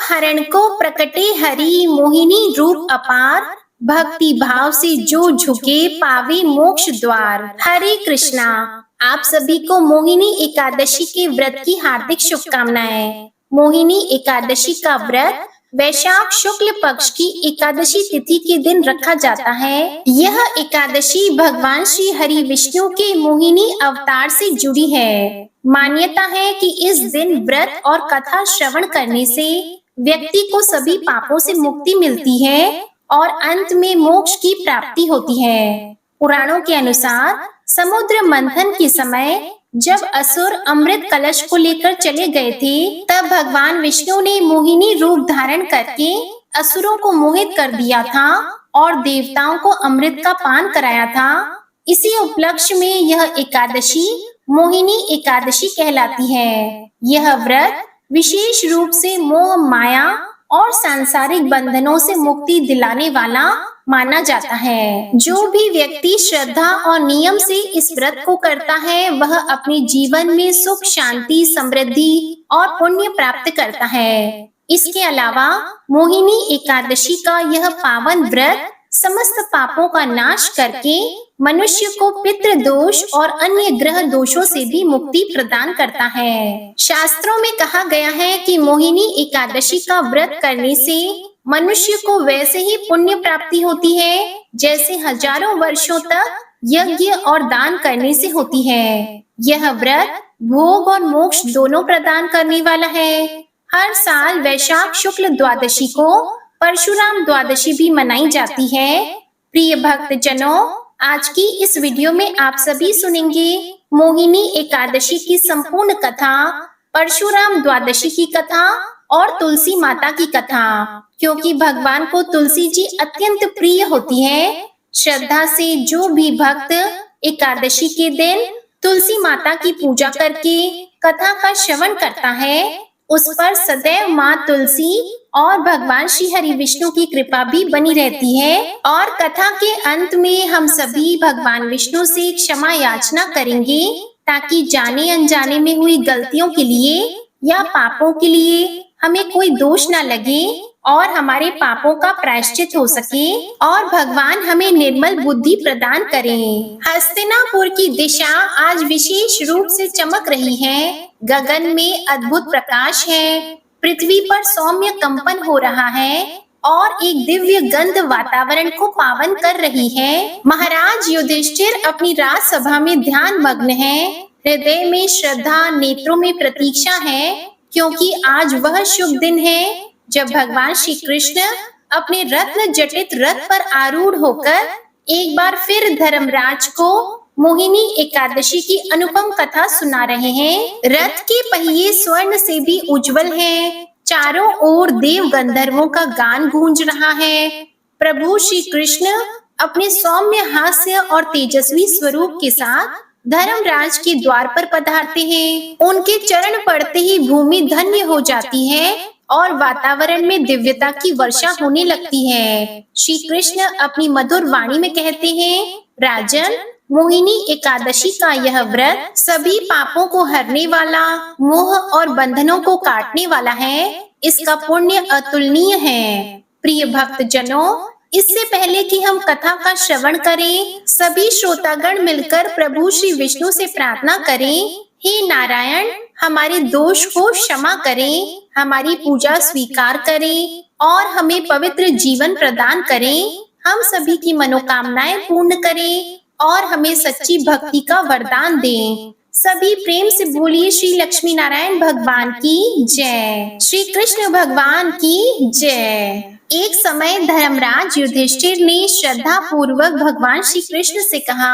हरण को प्रकटे हरि मोहिनी रूप अपार, भक्ति भाव से जो झुके पावे मोक्ष द्वार। हरे कृष्णा। आप सभी को मोहिनी एकादशी के व्रत की हार्दिक शुभकामनाएं। मोहिनी एकादशी का व्रत वैशाख शुक्ल पक्ष की एकादशी तिथि के दिन रखा जाता है। यह एकादशी भगवान श्री हरि विष्णु के मोहिनी अवतार से जुड़ी है। मान्यता है कि इस दिन व्रत और कथा श्रवण करने से व्यक्ति को सभी पापों से मुक्ति मिलती है और अंत में मोक्ष की प्राप्ति होती है। पुराणों के अनुसार समुद्र मंथन के समय जब असुर अमृत कलश को लेकर चले गए थे, तब भगवान विष्णु ने मोहिनी रूप धारण करके असुरों को मोहित कर दिया था और देवताओं को अमृत का पान कराया था। इसी उपलक्ष्य में यह एकादशी मोहिनी एकादशी कहलाती है। यह व्रत विशेष रूप से मोह माया और सांसारिक बंधनों से मुक्ति दिलाने वाला माना जाता है। जो भी व्यक्ति श्रद्धा और नियम से इस व्रत को करता है, वह अपने जीवन में सुख, शांति, समृद्धि और पुण्य प्राप्त करता है। इसके अलावा मोहिनी एकादशी का यह पावन व्रत समस्त पापों का नाश करके मनुष्य को पितृ दोष और अन्य ग्रह दोषों से भी मुक्ति प्रदान करता है। शास्त्रों में कहा गया है कि मोहिनी एकादशी का व्रत करने से मनुष्य को वैसे ही पुण्य प्राप्ति होती है जैसे हजारों वर्षों तक यज्ञ और दान करने से होती है। यह व्रत भोग और मोक्ष दोनों प्रदान करने वाला है। हर साल वैशाख शुक्ल द्वादशी को परशुराम द्वादशी भी मनाई जाती है। प्रिय भक्त जनों, आज की इस वीडियो में आप सभी सुनेंगे मोहिनी एकादशी की संपूर्ण कथा, परशुराम द्वादशी की कथा और तुलसी माता की कथा। क्योंकि भगवान को तुलसी जी अत्यंत प्रिय होती है, श्रद्धा से जो भी भक्त एकादशी के दिन तुलसी माता की पूजा करके कथा का श्रवण करता है, उस पर सदैव माँ तुलसी और भगवान श्री हरि विष्णु की कृपा भी बनी रहती है। और कथा के अंत में हम सभी भगवान विष्णु से क्षमा याचना करेंगे ताकि जाने अनजाने में हुई गलतियों के लिए या पापों के लिए हमें कोई दोष न लगे और हमारे पापों का प्रायश्चित हो सके और भगवान हमें निर्मल बुद्धि प्रदान करें। हस्तिनापुर की दिशा आज विशेष रूप से चमक रही है। गगन में अद्भुत प्रकाश है, पृथ्वी पर सौम्य कंपन हो रहा है और एक दिव्य गंध वातावरण को पावन कर रही है। महाराज युधिष्ठिर अपनी राजसभा में ध्यान मग्न है। हृदय में श्रद्धा, नेत्रों में प्रतीक्षा है, क्योंकि आज वह शुभ दिन है जब भगवान श्री कृष्ण अपने रत्न जटित रथ पर आरूढ़ होकर एक बार फिर धर्मराज को मोहिनी एकादशी की अनुपम कथा सुना रहे हैं। रथ के पहिए स्वर्ण से भी उज्जवल हैं। चारों ओर देव गंधर्वों का गान गूंज रहा है। प्रभु श्री कृष्ण अपने सौम्य हास्य और तेजस्वी स्वरूप के साथ धर्मराज के द्वार पर पधारते हैं। उनके चरण पड़ते ही भूमि धन्य हो जाती है और वातावरण में दिव्यता की वर्षा होने लगती है। श्री कृष्ण अपनी मधुर वाणी में कहते हैं, राजन, मोहिनी एकादशी का यह व्रत सभी पापों को हरने वाला, मोह और बंधनों को काटने वाला है। इसका पुण्य अतुलनीय है। प्रिय भक्त जनों, इससे पहले कि हम कथा का श्रवण करें, सभी श्रोतागण मिलकर प्रभु श्री विष्णु से प्रार्थना करें, हे नारायण, हमारे दोष को क्षमा करें, हमारी पूजा स्वीकार करें और हमें पवित्र जीवन प्रदान करें। हम सभी की मनोकामनाएं पूर्ण करें और हमें सच्ची भक्ति का वरदान दें। सभी प्रेम से बोलिए श्री लक्ष्मी नारायण भगवान की जय, श्री कृष्ण भगवान की जय। एक समय धर्मराज युधिष्ठिर ने श्रद्धा पूर्वक भगवान श्री कृष्ण से कहा,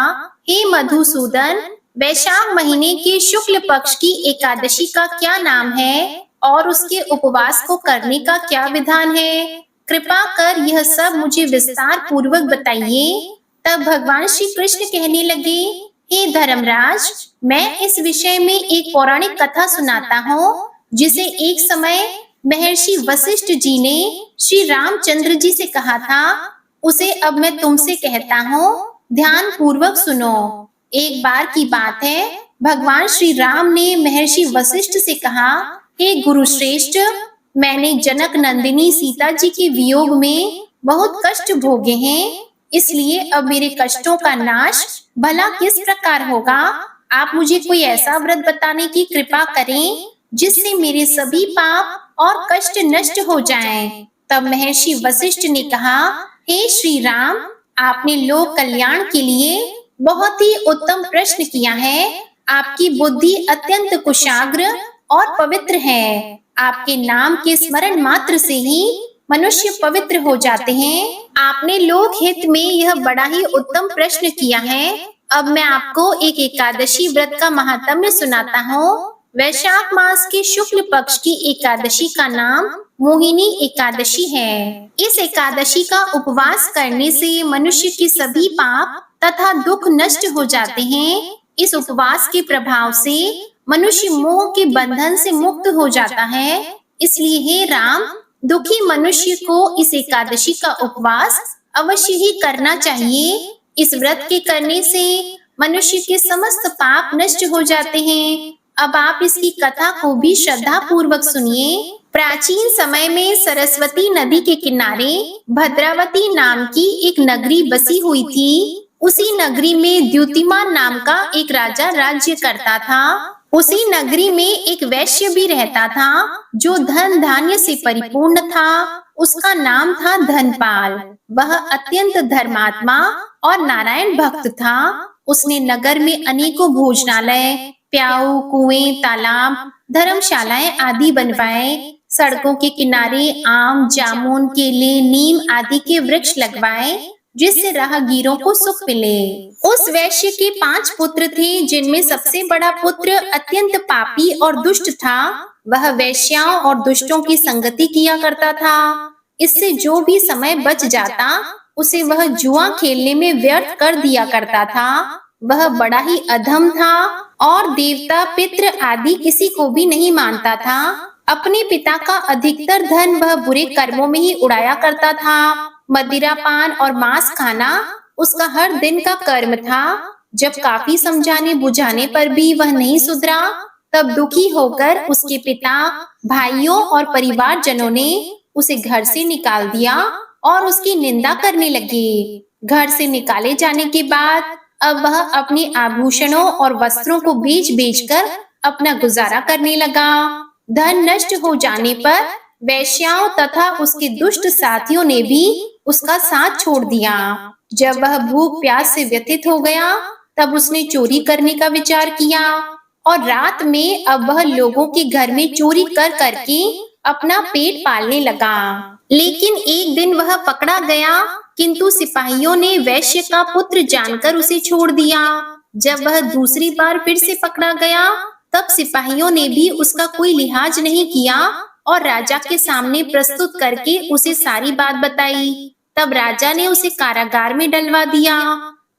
हे मधुसूदन, वैशाख महीने के शुक्ल पक्ष की एकादशी का क्या नाम है और उसके उपवास को करने का क्या विधान है? कृपा कर यह सब मुझे विस्तार पूर्वक बताइए। तब भगवान श्री कृष्ण कहने लगे, हे धर्मराज, मैं इस विषय में एक पौराणिक कथा सुनाता हूँ जिसे एक समय महर्षि वशिष्ठ जी ने श्री रामचंद्र जी से कहा था। उसे अब मैं तुमसे कहता हूँ, ध्यान पूर्वक सुनो। एक बार की बात है, भगवान श्री राम ने महर्षि वशिष्ठ से कहा, हे गुरु श्रेष्ठ, मैंने जनक नंदिनी सीता जी के वियोग में बहुत कष्ट भोगे हैं, इसलिए अब मेरे कष्टों का नाश भला किस प्रकार होगा। आप मुझे कोई ऐसा व्रत बताने की कृपा करें जिससे मेरे सभी पाप और कष्ट नष्ट हो जाएं। तब महर्षि वशिष्ठ ने कहा, हे श्री राम, आपने लोक कल्याण के लिए बहुत ही उत्तम प्रश्न किया है। आपकी बुद्धि अत्यंत कुशाग्र और पवित्र है। आपके नाम के स्मरण मात्र से ही मनुष्य पवित्र हो जाते हैं। आपने लोक हित में यह बड़ा ही उत्तम प्रश्न किया है। अब मैं आपको एक एकादशी व्रत का महात्म्य सुनाता हूँ। वैशाख मास के शुक्ल पक्ष की एकादशी का नाम मोहिनी एकादशी है। इस एकादशी का उपवास करने से मनुष्य के सभी पाप तथा दुख नष्ट हो जाते हैं। इस उपवास के प्रभाव से मनुष्य मोह के बंधन से मुक्त हो जाता है। इसलिए हे राम, दुखी मनुष्य को इस एकादशी का उपवास अवश्य ही करना चाहिए। इस व्रत के करने से मनुष्य के समस्त पाप नष्ट हो जाते हैं। अब आप इसकी कथा को भी श्रद्धा पूर्वक सुनिए। प्राचीन समय में सरस्वती नदी के किनारे भद्रावती नाम की एक नगरी बसी हुई थी। उसी नगरी में द्युतिमान नाम का एक राजा राज्य करता था। उसी नगरी में एक वैश्य भी रहता था जो धन धान्य से परिपूर्ण था। उसका नाम था धनपाल। वह अत्यंत धर्मात्मा और नारायण भक्त था। उसने नगर में अनेकों भोजनालय, प्याऊ, कुएं, तालाब, धर्मशालाएं आदि बनवाए। सड़कों के किनारे आम, जामुन, केले, नीम आदि के वृक्ष लगवाए जिससे राहगीरों को सुख मिले। उस वैश्य के 5 पुत्र थे, जिनमें सबसे बड़ा पुत्र अत्यंत पापी और दुष्ट था। वह वैश्याओं और दुष्टों की संगति किया करता था। इससे जो भी समय बच जाता उसे वह जुआ खेलने में व्यर्थ कर दिया करता था। वह बड़ा ही अधम था और देवता, पितृ आदि किसी को भी नहीं मानता था। अपने पिता का अधिकतर धन वह बुरे कर्मों में ही उड़ाया करता था। मदिरा पान और मांस खाना उसका हर दिन का कर्म था। जब काफी समझाने बुझाने पर भी वह नहीं सुधरा, तब दुखी होकर उसके पिता, भाइयों और परिवारजनों ने उसे घर से निकाल दिया और उसकी निंदा करने लगे। घर से निकाले जाने के बाद अब वह अपने आभूषणों और वस्त्रों को बेच बेचकर अपना गुजारा करने लगा। धन नष्ट हो जाने पर वैश्याओं तथा उसके दुष्ट साथियों ने भी उसका साथ छोड़ दिया। जब वह भूख प्यास से व्यथित हो गया, तब उसने चोरी करने का विचार किया और रात में अब वह लोगों के घर में चोरी कर करके अपना पेट पालने लगा। लेकिन एक दिन वह पकड़ा गया, किंतु सिपाहियों ने वैश्य का पुत्र जानकर उसे छोड़ दिया। जब वह दूसरी बार फिर से पकड़ा गया, तब सिपाहियों ने भी उसका कोई लिहाज नहीं किया और राजा के सामने प्रस्तुत करके उसे सारी बात बताई। तब राजा ने उसे कारागार में डलवा दिया।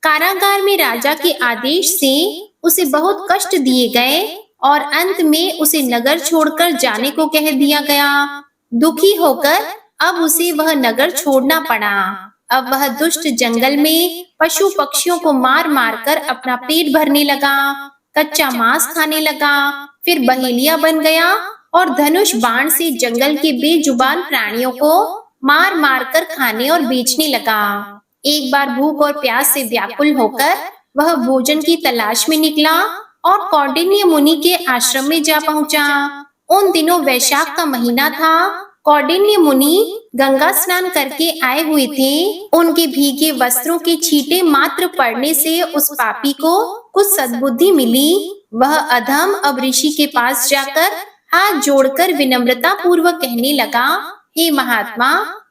कारागार में राजा के आदेश से उसे बहुत कष्ट दिए गए और अंत में उसे नगर छोड़कर जाने को कह दिया गया। दुखी होकर अब उसे वह नगर छोड़ना पड़ा। अब वह दुष्ट जंगल में पशु पक्षियों को मार मार कर अपना पेट भरने लगा, कच्चा मांस खाने लगा, फिर बहेलिया बन गया और धनुष बाण से जंगल के बेजुबान प्राणियों को मार मार कर खाने और बेचने लगा। एक बार भूख और प्यास से व्याकुल होकर वह भोजन की तलाश में निकला और कौंडिन्य मुनि के आश्रम में जा पहुंचा। उन दिनों वैशाख का महीना था। कौंडिन्य मुनि गंगा स्नान करके आए हुए थे। उनके भीगे वस्त्रों के छींटे मात्र पड़ने से उस पापी को कुछ सद्बुद्धि मिली। वह अधम अब ऋषि के पास जाकर हाथ जोड़कर विनम्रता पूर्वक कहने लगा, हे महात्मा,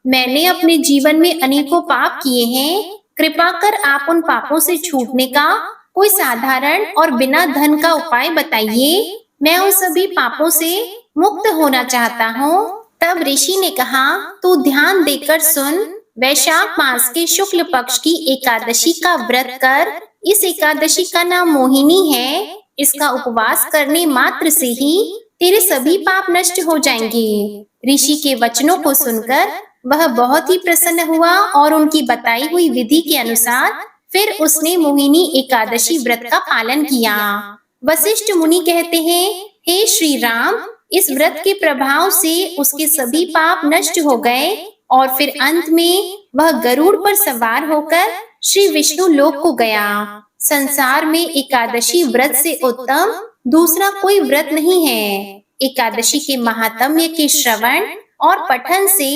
मैंने अपने जीवन में अनेकों पाप किए हैं। कृपा कर आप उन पापों से छूटने का कोई साधारण और बिना धन का उपाय बताइए। मैं उन सभी पापों से मुक्त होना चाहता हूँ। तब ऋषि ने कहा, तू ध्यान देकर सुन। वैशाख मास के शुक्ल पक्ष की एकादशी का व्रत कर। इस एकादशी का नाम मोहिनी है। इसका उपवास करने मात्र से ही तेरे सभी पाप नष्ट हो जाएंगे। ऋषि के वचनों को सुनकर वह बहुत ही प्रसन्न हुआ और उनकी बताई हुई विधि के अनुसार फिर उसने मोहिनी एकादशी व्रत का पालन किया। वशिष्ठ मुनि कहते हैं, हे श्री राम, इस व्रत के प्रभाव से उसके सभी पाप नष्ट हो गए और फिर अंत में वह गरुड़ पर सवार होकर श्री विष्णु लोक को गया। संसार में एकादशी व्रत से उत्तम दूसरा कोई व्रत नहीं है। एकादशी के महात्म्य के श्रवण और पठन से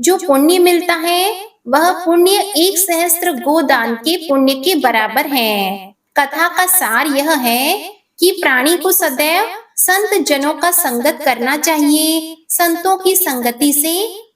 जो पुण्य मिलता है वह पुण्य 1 सहस्त्र गोदान के पुण्य के बराबर है। कथा का सार यह है कि प्राणी को सदैव संत जनों का संगत करना चाहिए। संतों की संगति से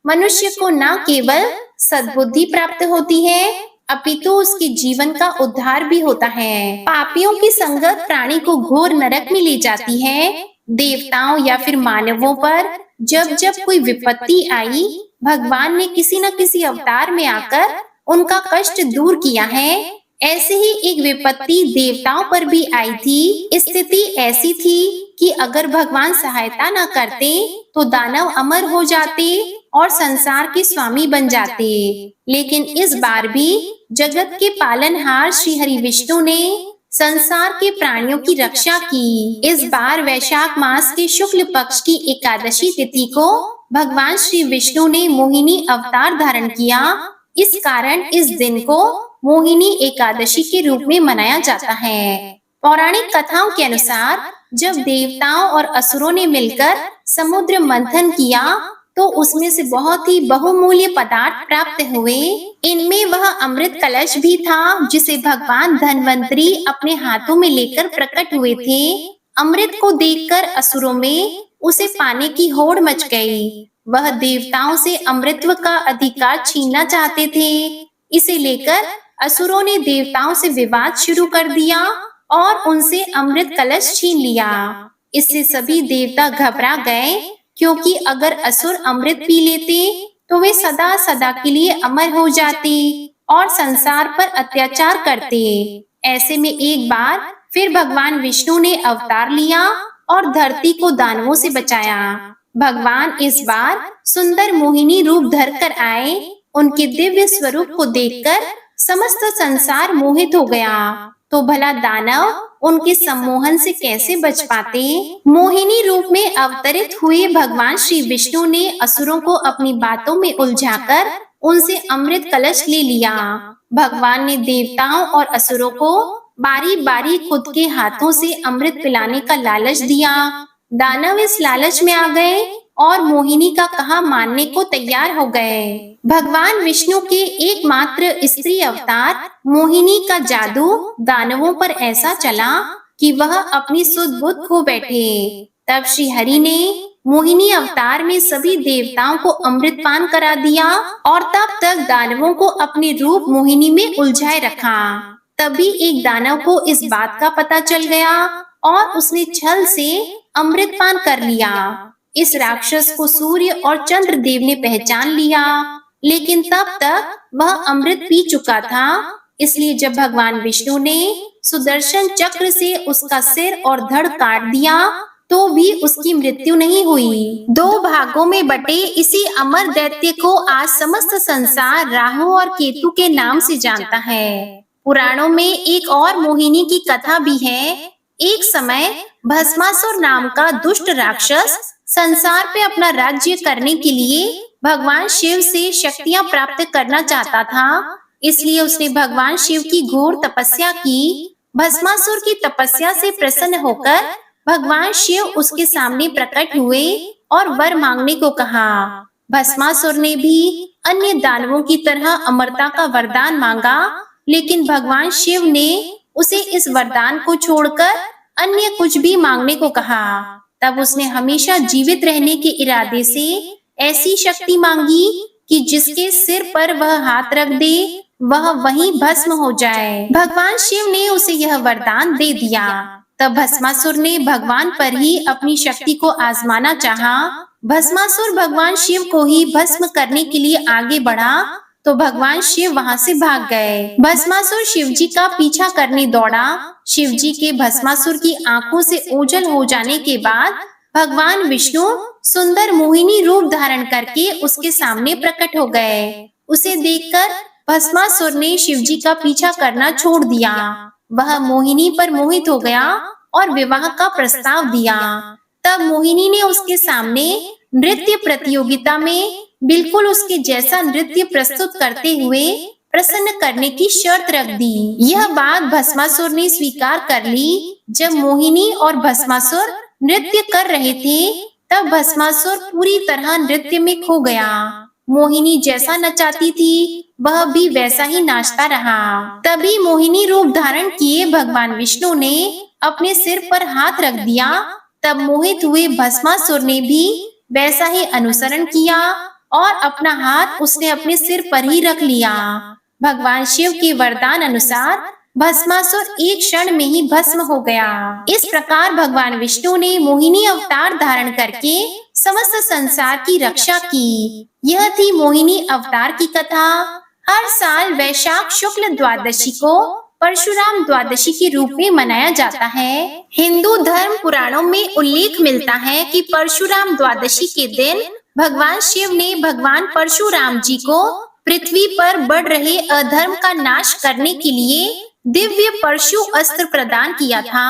मनुष्य को न केवल सद्बुद्धि प्राप्त होती है अपितु उसके जीवन का उद्धार भी होता है। पापियों की संगत प्राणी को घोर नरक में ले जाती है। देवताओं या फिर मानवों पर जब जब कोई विपत्ति आई भगवान ने किसी न किसी अवतार में आकर उनका कष्ट दूर किया है। ऐसे ही एक विपत्ति देवताओं पर भी आई थी। स्थिति ऐसी थी कि अगर भगवान सहायता न करते तो दानव अमर हो जाते और संसार के स्वामी बन जाते। लेकिन इस बार भी जगत के पालनहार श्री हरि विष्णु ने संसार के प्राणियों की रक्षा की। इस बार वैशाख मास के शुक्ल पक्ष की एकादशी तिथि को भगवान श्री विष्णु ने मोहिनी अवतार धारण किया। इस कारण इस दिन को मोहिनी एकादशी के रूप में मनाया जाता है। पौराणिक कथाओं के अनुसार जब देवताओं और असुरों ने मिलकर समुद्र मंथन किया तो उसमें से बहुत ही बहुमूल्य पदार्थ प्राप्त हुए। इनमें वह अमृत कलश भी था जिसे भगवान धन्वंतरी अपने हाथों में लेकर प्रकट हुए थे। अमृत को देखकर असुरों में उसे पाने की होड़ मच गई। वह देवताओं से अमृतत्व का अधिकार छीनना चाहते थे। इसे लेकर असुरों ने देवताओं से विवाद शुरू कर दिया और उनसे अमृत कलश छीन लिया। इससे सभी देवता घबरा गए क्योंकि अगर असुर अमृत पी लेते तो वे सदा सदा के लिए अमर हो जाते और संसार पर अत्याचार करते। ऐसे में एक बार फिर भगवान विष्णु ने अवतार लिया और धरती को दानवों से बचाया। भगवान इस बार सुंदर मोहिनी रूप धर कर आए। उनके दिव्य स्वरूप को देखकर समस्त संसार मोहित हो गया। तो भला दानव उनके सम्मोहन से कैसे बच पाते। मोहिनी रूप में अवतरित हुए भगवान श्री विष्णु ने असुरों को अपनी बातों में उलझाकर उनसे अमृत कलश ले लिया। भगवान ने देवताओं और असुरों को बारी बारी खुद के हाथों से अमृत पिलाने का लालच दिया। दानव इस लालच में आ गए और मोहिनी का कहा मानने को तैयार हो गए। भगवान विष्णु के एकमात्र स्त्री अवतार मोहिनी का जादू दानवों पर ऐसा चला कि वह अपनी सुध बुध खो बैठे। तब श्री हरि ने मोहिनी अवतार में सभी देवताओं को अमृत पान करा दिया और तब तक दानवों को अपने रूप मोहिनी में उलझाए रखा। तभी एक दानव को इस बात का पता चल गया और उसने छल से अमृत पान कर लिया। इस राक्षस को सूर्य और चंद्र देव ने पहचान लिया, लेकिन तब तक वह अमृत पी चुका था। इसलिए जब भगवान विष्णु ने सुदर्शन चक्र से उसका सिर और धड़ काट दिया तो भी उसकी मृत्यु नहीं हुई। 2 भागों में बटे इसी अमर दैत्य को आज समस्त संसार राहु और केतु के नाम से जानता है। पुराणों में एक और मोहिनी की कथा भी है। एक समय भस्मासुर नाम का दुष्ट राक्षस संसार पे अपना राज्य करने के लिए भगवान शिव से शक्तियां प्राप्त करना चाहता था। इसलिए उसने भगवान शिव की घोर तपस्या की। भस्मासुर की तपस्या से प्रसन्न होकर भगवान शिव उसके सामने प्रकट हुए और वर मांगने को कहा। भस्मासुर ने भी अन्य दानवों की तरह अमरता का वरदान मांगा, लेकिन भगवान शिव ने उसे इस वरदान को छोड़कर अन्य कुछ भी मांगने को कहा। तब उसने हमेशा जीवित रहने के इरादे से ऐसी शक्ति मांगी कि जिसके सिर पर वह हाथ रख दे वह वहीं भस्म हो जाए। भगवान शिव ने उसे यह वरदान दे दिया। तब भस्मासुर ने भगवान पर ही अपनी शक्ति को आजमाना चाहा। भस्मासुर भगवान शिव को ही भस्म करने के लिए आगे बढ़ा तो भगवान शिव वहां से भाग गए। भस्मासुर शिवजी का पीछा करने दौड़ा। शिवजी के भस्मासुर की आंखों से ओझल हो जाने के बाद भगवान विष्णु सुंदर मोहिनी रूप धारण करके उसके सामने प्रकट हो गए। उसे देखकर भस्मासुर ने शिवजी का पीछा करना छोड़ दिया। वह मोहिनी पर मोहित हो गया और विवाह का प्रस्ताव दिया। तब मोहिनी ने उसके सामने नृत्य प्रतियोगिता में बिल्कुल उसके जैसा नृत्य प्रस्तुत करते हुए प्रसन्न करने की शर्त रख दी। यह बात भस्मासुर ने स्वीकार कर ली। जब मोहिनी और भस्मासुर नृत्य कर रहे थे, तब भस्मासुर पूरी तरह नृत्य में खो गया। मोहिनी जैसा नचाती थी, वह भी वैसा ही नाचता रहा। तभी मोहिनी रूप धारण किए भगवान विष्णु ने अपने सिर पर हाथ रख दिया। तब मोहित हुए भस्मासुर ने भी वैसा ही अनुसरण किया और अपना हाथ उसने अपने सिर पर ही रख लिया। भगवान शिव के वरदान अनुसार भस्मासुर एक क्षण में ही भस्म हो गया। इस प्रकार भगवान विष्णु ने मोहिनी अवतार धारण करके समस्त संसार की रक्षा की। यह थी मोहिनी अवतार की कथा। हर साल वैशाख शुक्ल द्वादशी को परशुराम द्वादशी के रूप में मनाया जाता है। हिंदू धर्म पुराणों में उल्लेख मिलता है कि परशुराम द्वादशी के दिन भगवान शिव ने भगवान परशुराम जी को पृथ्वी पर बढ़ रहे अधर्म का नाश करने के लिए दिव्य परशु अस्त्र प्रदान किया था।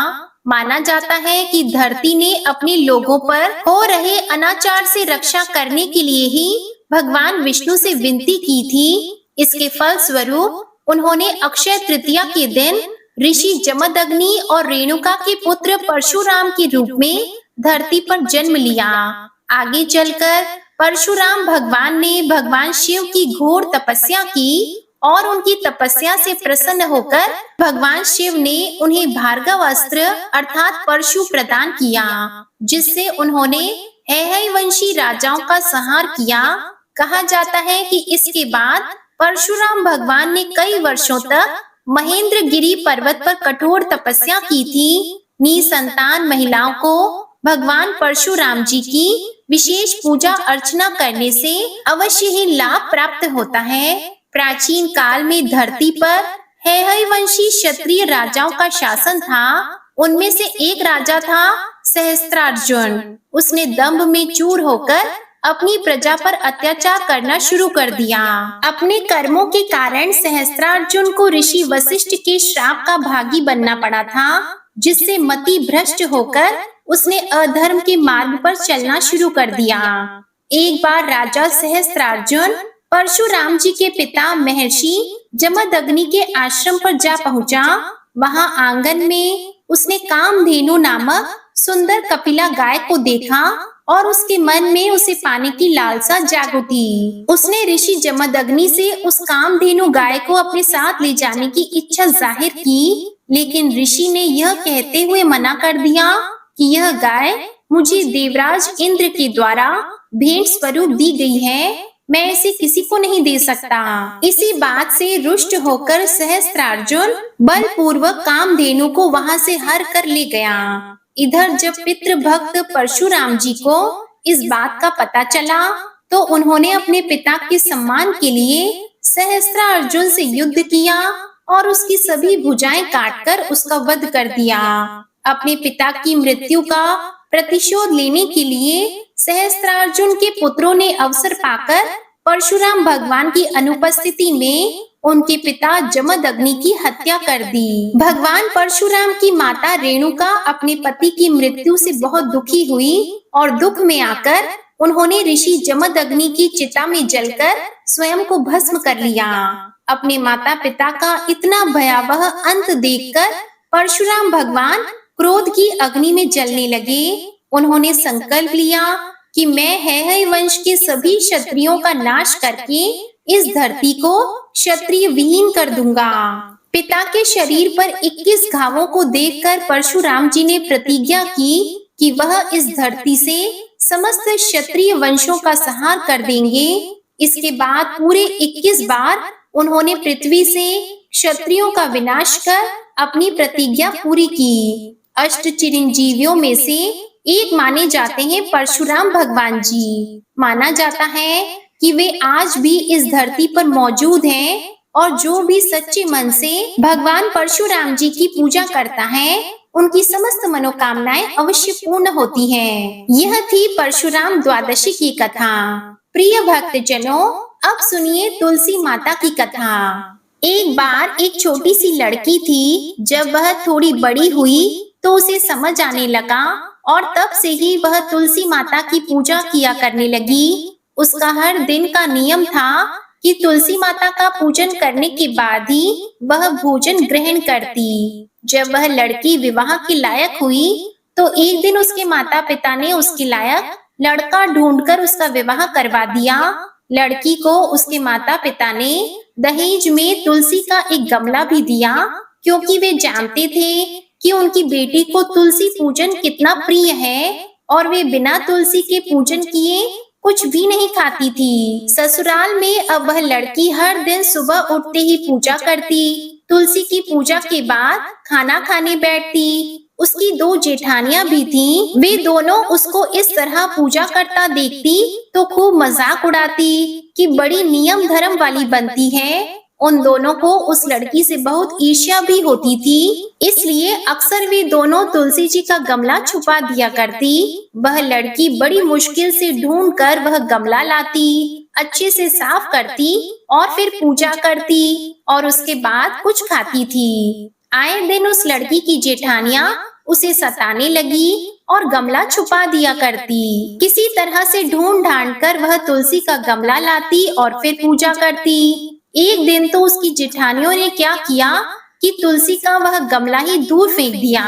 माना जाता है कि धरती ने अपने लोगों पर हो रहे अनाचार से रक्षा करने के लिए ही भगवान विष्णु से विनती की थी। इसके फल स्वरूप उन्होंने अक्षय तृतीया के दिन ऋषि जमदग्नि और रेणुका के पुत्र परशुराम के रूप में धरती पर जन्म लिया। आगे चलकर परशुराम भगवान ने भगवान शिव की घोर तपस्या की और उनकी तपस्या से प्रसन्न होकर भगवान शिव ने उन्हें भार्गव अस्त्र अर्थात परशु प्रदान किया, जिससे उन्होंने हैहय वंशी राजाओं का संहार किया। कहा जाता है कि इसके बाद परशुराम भगवान ने कई वर्षों तक महेंद्रगिरी पर्वत पर कठोर तपस्या की थी। निसंतान महिलाओं को भगवान परशुराम जी की विशेष पूजा अर्चना करने से अवश्य ही लाभ प्राप्त होता है। प्राचीन काल में धरती पर हैहय वंशी क्षत्रिय राजाओं का शासन था। उनमें से एक राजा था सहस्त्रार्जुन। उसने दंभ में चूर होकर अपनी प्रजा पर अत्याचार करना शुरू कर दिया। अपने कर्मों के कारण सहस्त्रार्जुन को ऋषि वशिष्ठ के श्राप का भागी बनना पड़ा था, जिससे मति भ्रष्ट होकर उसने अधर्म के मार्ग पर चलना शुरू कर दिया। एक बार राजा सहस्त्रार्जुन परशुराम जी के पिता महर्षि जमदग्नि के आश्रम पर जा पहुंचा। वहां आंगन में उसने कामधेनु नामक सुंदर कपिला गाय को देखा और उसके मन में उसे पाने की लालसा जाग उठी। उसने ऋषि जमदग्नि से उस कामधेनु गाय को अपने साथ ले जाने की इच्छा जाहिर की, लेकिन ऋषि ने यह कहते हुए मना कर दिया कि यह गाय मुझे देवराज इंद्र के द्वारा भेंट स्वरूप दी गई है, मैं इसे किसी को नहीं दे सकता। इसी बात से रुष्ट होकर सहस्त्रार्जुन बलपूर्वक कामधेनु को वहां से हर कर ले गया। इधर जब पितृ भक्त परशुराम जी को इस बात का पता चला, तो उन्होंने अपने पिता के सम्मान के लिए सहस्त्रार्जुन से युद्ध किया और उसकी सभी भुजाएं काटकर उसका वध कर दिया। अपने पिता की मृत्यु का प्रतिशोध लेने के लिए सहस्त्रार्जुन के पुत्रों ने अवसर पाकर परशुराम भगवान की अनुपस्थिति में उनके पिता जमदग्नि की हत्या कर दी। भगवान परशुराम की माता रेणुका अपने पति की मृत्यु से बहुत दुखी हुई और दुख में आकर उन्होंने ऋषि जमदग्नि की चिता में जलकर स्वयं को भस्म कर लिया। अपने माता पिता का इतना भयावह अंत देखकर परशुराम भगवान क्रोध की अग्नि में जलने लगे। उन्होंने संकल्प लिया कि मैं हैहय वंश के सभी क्षत्रियों का नाश करके इस धरती को क्षत्रिय विहीन कर दूंगा। पिता के शरीर पर 21 घावों को देखकर परशुराम जी ने प्रतिज्ञा की कि वह इस धरती से समस्त क्षत्रिय वंशों का संहार कर देंगे। इसके बाद पूरे 21 बार उन्होंने पृथ्वी से क्षत्रियों का विनाश कर अपनी प्रतिज्ञा पूरी की। अष्ट चिरंजीवियों में से एक माने जाते हैं परशुराम भगवान जी। माना जाता है कि वे आज भी इस धरती पर मौजूद हैं और जो भी सच्चे मन से भगवान परशुराम जी की पूजा करता है, उनकी समस्त मनोकामनाएं अवश्य पूर्ण होती हैं। यह थी परशुराम द्वादशी की कथा। प्रिय भक्तजनों, अब सुनिए तुलसी माता की कथा। एक बार एक छोटी सी लड़की थी। जब वह थोड़ी बड़ी हुई तो उसे समझ आने लगा और तब से ही वह तुलसी माता की पूजा किया करने लगी। उसका हर दिन का नियम था कि तुलसी माता का पूजन करने के बाद ही वह भोजन ग्रहण करती। जब वह लड़की विवाह के लायक हुई तो एक दिन उसके माता पिता ने उसके लायक लड़का ढूंढकर उसका विवाह करवा दिया। लड़की को उसके माता पिता ने दहेज में तुलसी का एक गमला भी दिया, क्योंकि वे जानते थे कि उनकी बेटी को तुलसी पूजन कितना प्रिय है और वे बिना तुलसी के पूजन किए कुछ भी नहीं खाती थी। ससुराल में अब वह लड़की हर दिन सुबह उठते ही पूजा करती। तुलसी की पूजा के बाद खाना खाने बैठती। उसकी दो जेठानियां भी थीं। वे दोनों उसको इस तरह पूजा करता देखती तो खूब मजाक उड़ाती कि बड़ी नियम धर्म वाली बनती है। उन दोनों को उस लड़की से बहुत ईर्ष्या भी होती थी, इसलिए अक्सर वे दोनों तुलसी जी का गमला छुपा दिया करती। वह लड़की बड़ी मुश्किल से ढूंढ कर वह गमला लाती, अच्छे से साफ करती और फिर पूजा करती और उसके बाद कुछ खाती थी। आए दिन उस लड़की की जेठानियां उसे सताने लगी और गमला छुपा दिया करती। किसी तरह से ढूंढ ढांड कर वह तुलसी का गमला लाती और फिर पूजा करती। एक दिन तो उसकी जेठानियों ने क्या किया कि तुलसी का वह गमला ही दूर फेंक दिया।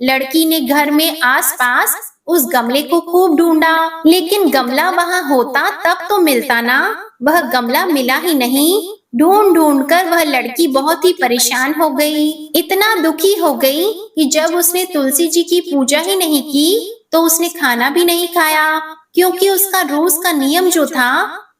लड़की ने घर में आसपास उस गमले को खूब ढूंढा, लेकिन गमला वहाँ होता तब तो मिलता ना। वह गमला मिला ही नहीं। ढूंढ ढूंढ कर वह लड़की बहुत ही परेशान हो गई, इतना दुखी हो गई कि जब उसने तुलसी जी की पूजा ही नहीं की तो उसने खाना भी नहीं खाया, क्योंकि उसका रोज का नियम जो था,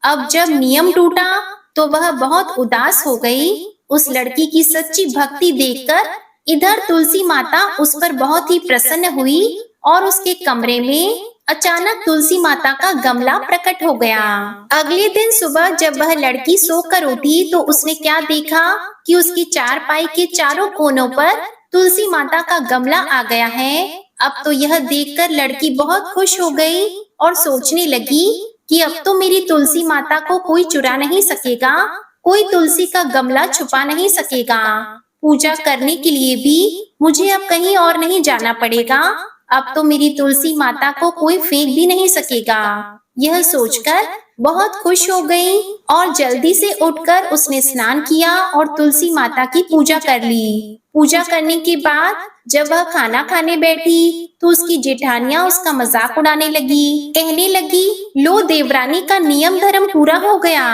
अब जब नियम टूटा तो वह बहुत उदास हो गई। उस लड़की की सच्ची भक्ति देखकर इधर तुलसी माता उस पर बहुत ही प्रसन्न हुई और उसके कमरे में अचानक तुलसी माता का गमला प्रकट हो गया। अगले दिन सुबह जब वह लड़की सोकर उठी तो उसने क्या देखा कि उसकी चारपाई के चारों कोनों पर तुलसी माता का गमला आ गया है। अब तो यह देखकर लड़की बहुत खुश हो गई और सोचने लगी कि अब तो मेरी तुलसी माता को कोई चुरा नहीं सकेगा, कोई तुलसी का गमला छुपा नहीं सकेगा। पूजा करने के लिए भी मुझे अब कहीं और नहीं जाना पड़ेगा। अब तो मेरी तुलसी माता को कोई फेंक भी नहीं सकेगा। यह सोचकर बहुत खुश हो गई और जल्दी से उठकर उसने स्नान किया और तुलसी माता की पूजा कर ली। पूजा करने के बाद जब वह खाना खाने बैठी तो उसकी जेठानियां उसका मजाक उड़ाने लगी, कहने लगी, लो देवरानी का नियम धर्म पूरा हो गया।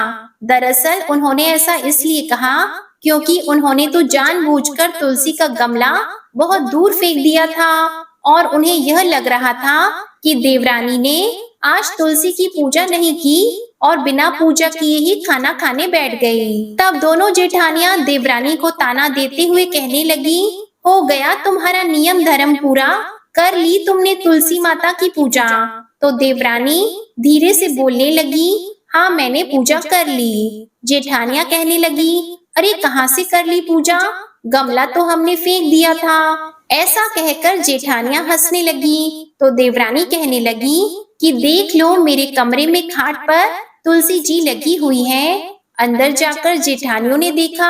दरअसल उन्होंने ऐसा इसलिए कहा क्योंकि उन्होंने तो जानबूझकर तुलसी का गमला बहुत दूर फेंक दिया था और उन्हें यह लग रहा था कि देवरानी ने आज तुलसी की पूजा नहीं की और बिना पूजा किए ही खाना खाने बैठ गई। तब दोनों जेठानियां देवरानी को ताना देते हुए कहने लगी, हो गया तुम्हारा नियम धर्म पूरा, कर ली तुमने तुलसी माता की पूजा। तो देवरानी धीरे से बोलने लगी, हाँ मैंने पूजा कर ली। जेठानियां कहने लगी, अरे कहाँ से कर ली पूजा, गमला तो हमने फेंक दिया था। ऐसा कहकर जेठानियां हंसने लगी तो देवरानी कहने लगी कि देख लो मेरे कमरे में खाट पर तुलसी जी लगी हुई है। अंदर जाकर जेठानियों ने देखा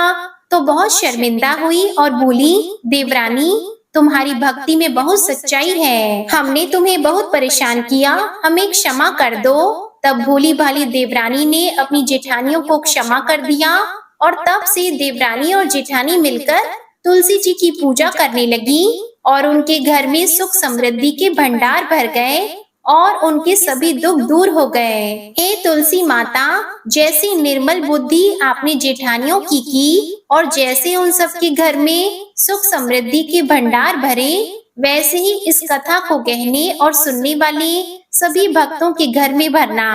तो बहुत शर्मिंदा हुई और बोली, देवरानी तुम्हारी भक्ति में बहुत सच्चाई है, हमने तुम्हें बहुत परेशान किया, हमें क्षमा कर दो। तब भोली भाली देवरानी ने अपनी जेठानियों को क्षमा कर दिया और तब से देवरानी और जेठानी मिलकर तुलसी जी की पूजा करने लगी और उनके घर में सुख समृद्धि के भंडार भर गए और उनके सभी दुख दूर हो गए। हे तुलसी माता, जैसी निर्मल बुद्धि आपने जेठानियों की और जैसे उन सबके घर में सुख समृद्धि के भंडार भरे, वैसे ही इस कथा को कहने और सुनने वाले सभी भक्तों के घर में भरना।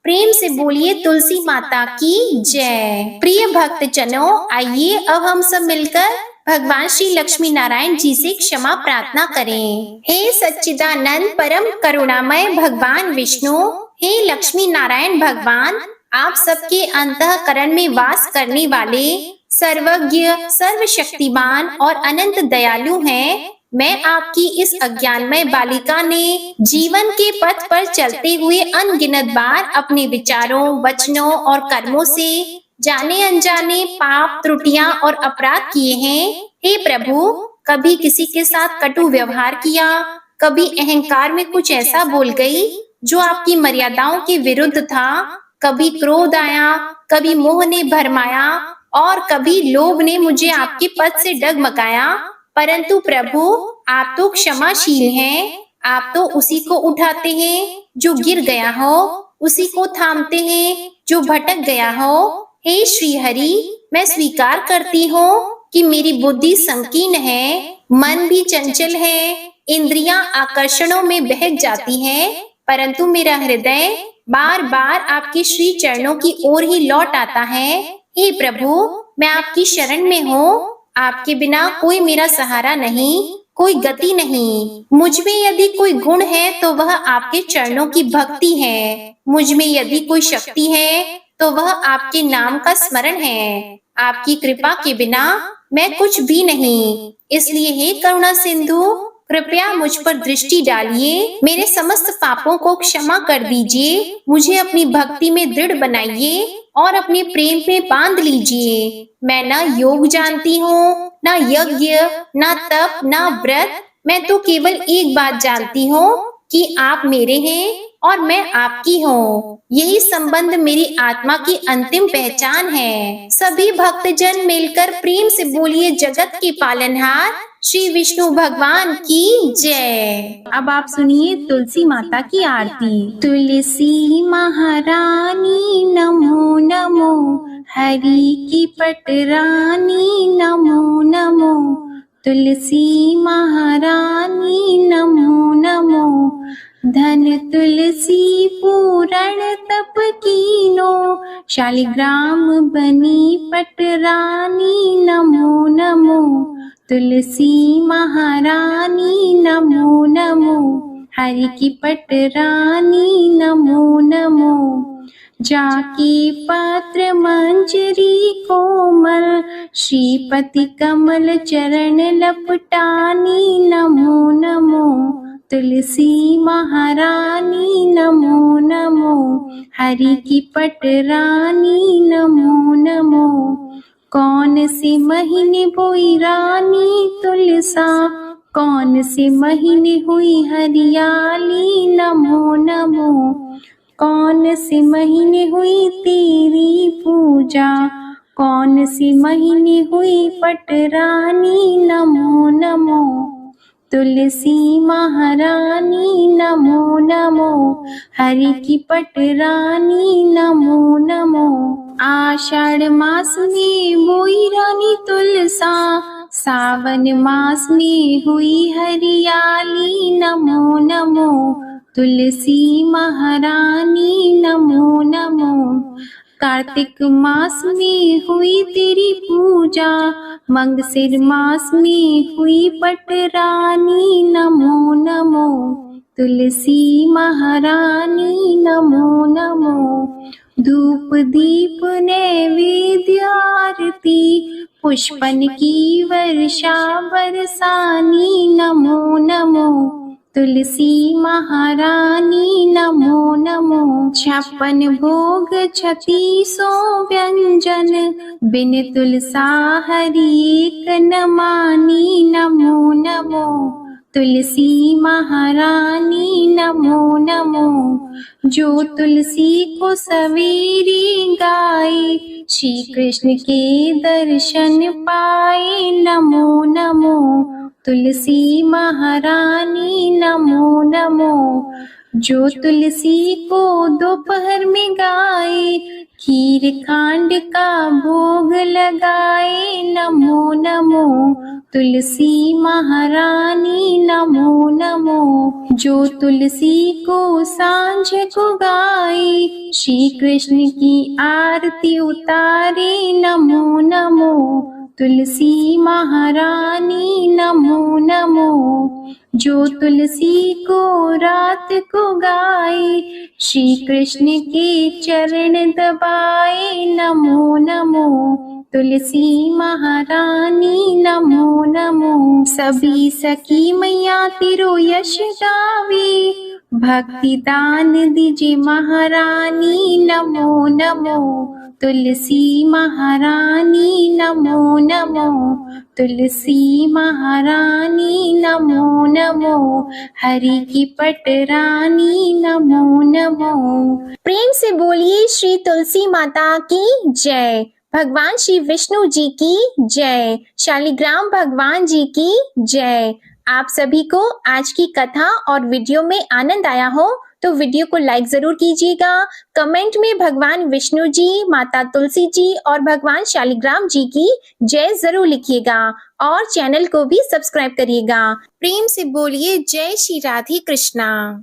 प्रेम से बोलिए तुलसी माता की जय। प्रिय भक्त जनों, आइए अब हम सब मिलकर भगवान श्री लक्ष्मी नारायण जी से क्षमा प्रार्थना करें। हे सच्चिदानंद परम करुणामय भगवान विष्णु, हे लक्ष्मी नारायण भगवान, आप सबके अंतःकरण में वास करने वाले सर्वज्ञ, सर्वशक्तिमान और अनंत दयालु हैं। मैं आपकी इस अज्ञानमय बालिका ने जीवन के पथ पर चलते हुए अनगिनत बार अपने विचारों, वचनों और कर्मों से जाने अनजाने पाप, त्रुटियां और अपराध किए हैं। हे प्रभु, कभी किसी के साथ कटु व्यवहार किया, कभी अहंकार में कुछ ऐसा बोल गई जो आपकी मर्यादाओं के विरुद्ध था, कभी क्रोध आया, कभी मोह ने भरमाया और कभी लोभ ने मुझे आपके पद से डगमगाया। परंतु प्रभु, आप तो क्षमाशील हैं। आप तो उसी को उठाते हैं जो गिर गया हो, उसी को थामते हैं जो भटक गया हो। हे श्री हरि, मैं स्वीकार करती हूँ कि मेरी बुद्धि संकीर्ण है, मन भी चंचल है, इंद्रियां आकर्षणों में बहक जाती हैं, परंतु मेरा हृदय बार बार आपके श्री चरणों की ओर ही लौट आता है। हे प्रभु, मैं आपकी शरण में हूँ। आपके बिना कोई मेरा सहारा नहीं, कोई गति नहीं। मुझ में यदि कोई गुण है तो वह आपके चरणों की भक्ति है। मुझ में यदि कोई शक्ति है तो वह आपके नाम का स्मरण है। आपकी कृपा के बिना मैं कुछ भी नहीं। इसलिए हे करुणा सिंधु, कृपया मुझ पर दृष्टि डालिए, मेरे समस्त पापों को क्षमा कर दीजिए, मुझे अपनी भक्ति में दृढ़ बनाइए और अपने प्रेम में बांध लीजिए। मैं ना योग जानती हूँ, ना यज्ञ, ना तप, ना व्रत। मैं तो केवल एक बात जानती हूँ कि आप मेरे हैं और मैं आपकी हूँ। यही संबंध मेरी आत्मा की अंतिम पहचान है। सभी भक्तजन मिलकर प्रेम से बोलिए, जगत के पालनहार श्री विष्णु भगवान की जय। अब आप सुनिए तुलसी माता की आरती। तुलसी महारानी नमो नमो, हरि की पटरानी नमो नमो। तुलसी महारानी नमो नमो, धन तुलसी पूरण तप कीनो, शालिग्राम बनी पटरानी नमो नमो। तुलसी महारानी नमो नमो, हरि की पटरानी नमो नमो। जाकी पत्र मंजरी कोमल, श्रीपति कमल चरण लपटानी नमो नमो। तुलसी महारानी नमो नमो, हरि की पटरानी नमो नमो। कौन से महीने बोई रानी तुलसा, कौन से महीने हुई हरियाली नमो नमो। कौन से महीने हुई तेरी पूजा, कौन से महीने हुई पटरानी नमो नमो। तुलसी महारानी नमो नमो, हरि की पटरानी नमो नमो। आषाढ़ मास में बोई रानी तुलसा, सावन मास में हुई हरियाली नमो नमो। तुलसी महारानी नमो नमो। कार्तिक मास में हुई तेरी पूजा, मंगसिर मास में हुई पटरानी नमो नमो। तुलसी महारानी नमो नमो। धूप दीप नैवेद्य आरती, पुष्पन की वर्षा बरसानी नमो नमो। तुलसी महारानी नमो नमो। 56 भोग 3600 व्यंजन, बिन तुलसा हरि एक न मानी नमो नमो। तुलसी महारानी नमो नमो। जो तुलसी को सवेरे गाए, श्री कृष्ण के दर्शन पाए नमो नमो। तुलसी महारानी नमो नमो। जो तुलसी को दोपहर में गाए, खीर खांड का भोग लगाए नमो नमो। तुलसी महारानी नमो नमो। जो तुलसी को सांझ को गाए, श्री कृष्ण की आरती उतारे नमो नमो। तुलसी महारानी नमो नमो। जो तुलसी को रात को गाए, श्री कृष्ण के चरण दबाए नमो नमो। तुलसी महारानी नमो नमो। सभी सखी मैया तेरो यश गावे, भक्ति दान दीजिए महारानी नमो नमो। तुलसी महारानी नमो नमो, तुलसी महारानी नमो नमो, हरि की पटरानी नमो नमो। प्रेम से बोलिए श्री तुलसी माता की जय। भगवान श्री विष्णु जी की जय। शालिग्राम भगवान जी की जय। आप सभी को आज की कथा और वीडियो में आनंद आया हो तो वीडियो को लाइक जरूर कीजिएगा। कमेंट में भगवान विष्णु जी, माता तुलसी जी और भगवान शालिग्राम जी की जय जरूर लिखिएगा और चैनल को भी सब्सक्राइब करिएगा। प्रेम से बोलिए जय श्री राधे कृष्णा।